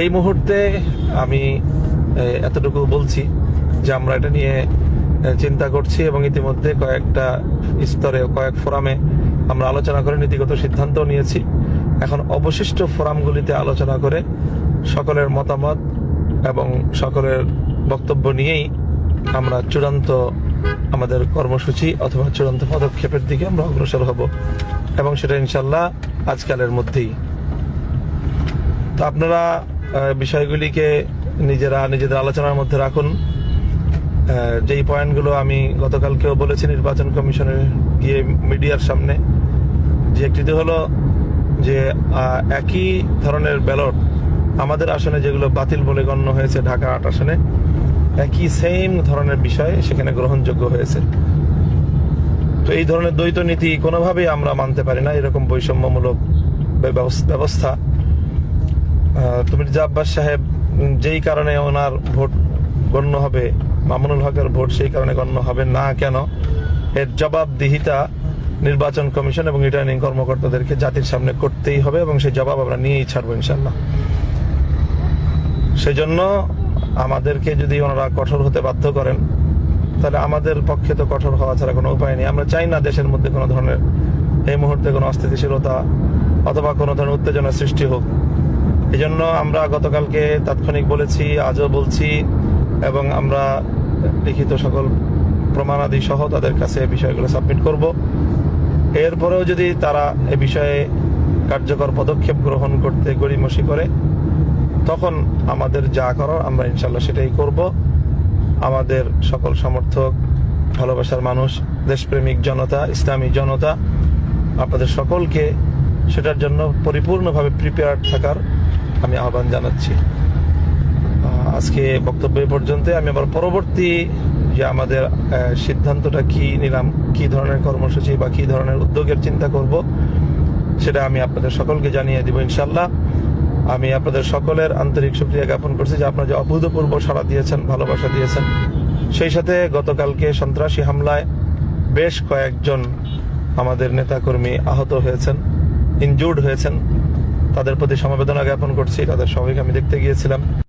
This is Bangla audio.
এই মুহূর্তে আমি এতটুকু বলছি যে আমরা এটা নিয়ে চিন্তা করছি এবং ইতিমধ্যে কয়েকটা স্তরে কয়েক ফোরামে আমরা আলোচনা করে নীতিগত সিদ্ধান্ত নিয়েছি। এখন অবশিষ্ট ফোরামগুলিতে আলোচনা করে সকলের মতামত এবং সকলের বক্তব্য নিয়েই আমরা চূড়ান্ত আমাদের কর্মসূচি অথবা চূড়ান্ত পদক্ষেপের দিকে আমরা অগ্রসর হব এবং সেটা ইনশাল্লাহ আজকালের মধ্যেই। তো আপনারা বিষয়গুলিকে নিজেদের আলোচনার মধ্যে রাখুন। যেই পয়েন্টগুলো আমি গতকালকেও বলেছি নির্বাচন কমিশনে গিয়ে মিডিয়ার সামনে, যে একটি হলো যে একই ধরনের ব্যালট আমাদের আসনে যেগুলো বাতিল বলে গণ্য হয়েছে ঢাকা ৮ আসনে, একই সেম ধরনের বিষয় সেখানে গ্রহণযোগ্য হয়েছে। তো এই ধরনের দ্বৈত নীতি কোনোভাবেই আমরা মানতে পারি না। এরকম বৈষম্যমূলক ব্যবস্থা মির্জা আব্বাস সাহেব যেই কারণে ওনার ভোট গণ্য হবে, মামুনুল হকের ভোট সেই কারণে গণ্য হবে না কেন, এর জবাবদিহিতা নির্বাচন কমিশন এবং রিটার্নিং কর্মকর্তাদেরকে জাতির সামনে করতেই হবে এবং সেই জবাব আমরা নিয়েই ছাড়বো ইনশাল্লাহ। সেজন্য আমাদেরকে যদি ওনারা কঠোর হতে বাধ্য করেন তাহলে আমাদের পক্ষে তো কঠোর হওয়া ছাড়া কোনো উপায় নেই। আমরা চাই না দেশের মধ্যে কোনো ধরনের এই মুহূর্তে কোনো অস্থিতিশীলতা অথবা কোনো ধরনের উত্তেজনা সৃষ্টি হোক। এই জন্য আমরা গতকালকে তাৎক্ষণিক বলেছি, আজও বলছি এবং আমরা লিখিত সকল প্রমাণাদি সহ তাদের কাছে বিষয়গুলো সাবমিট করব। এরপরেও যদি তারা এ বিষয়ে কার্যকর পদক্ষেপ গ্রহণ করতে গড়িমসি করে, তখন আমাদের যা করার আমরা ইনশাল্লাহ সেটাই করব। আমাদের সকল সমর্থক, ভালোবাসার মানুষ, দেশপ্রেমিক জনতা, ইসলামী জনতা, আপনাদের সকলকে সেটার জন্য পরিপূর্ণভাবে প্রিপেয়ার্ড থাকার আমি আহ্বান জানাচ্ছি। আজকে বক্তব্য পর্যন্ত। আমি আবার পরবর্তী যে আমাদের সিদ্ধান্তটা কি নিলাম, কি ধরনের কর্মসূচি বা কি ধরনের উদ্যোগের চিন্তা করব, সেটা আমি আপনাদের সকলকে জানিয়ে দিব ইনশাল্লাহ। আমি আপনাদের সকলের আন্তরিক শুকরিয়া জ্ঞাপন করছি যে আপনারা যে অভূতপূর্ব সাড়া দিয়েছেন, ভালোবাসা দিয়েছেন। সেই সাথে গতকালকে সন্ত্রাসী হামলায় বেশ কয়েকজন আমাদের নেতাকর্মী আহত হয়েছেন, ইনজুর্ড হয়েছেন। তাদের প্রতি সমবেদনা জ্ঞাপন করছি। তাদের সবাইকে আমি দেখতে গিয়েছিলাম।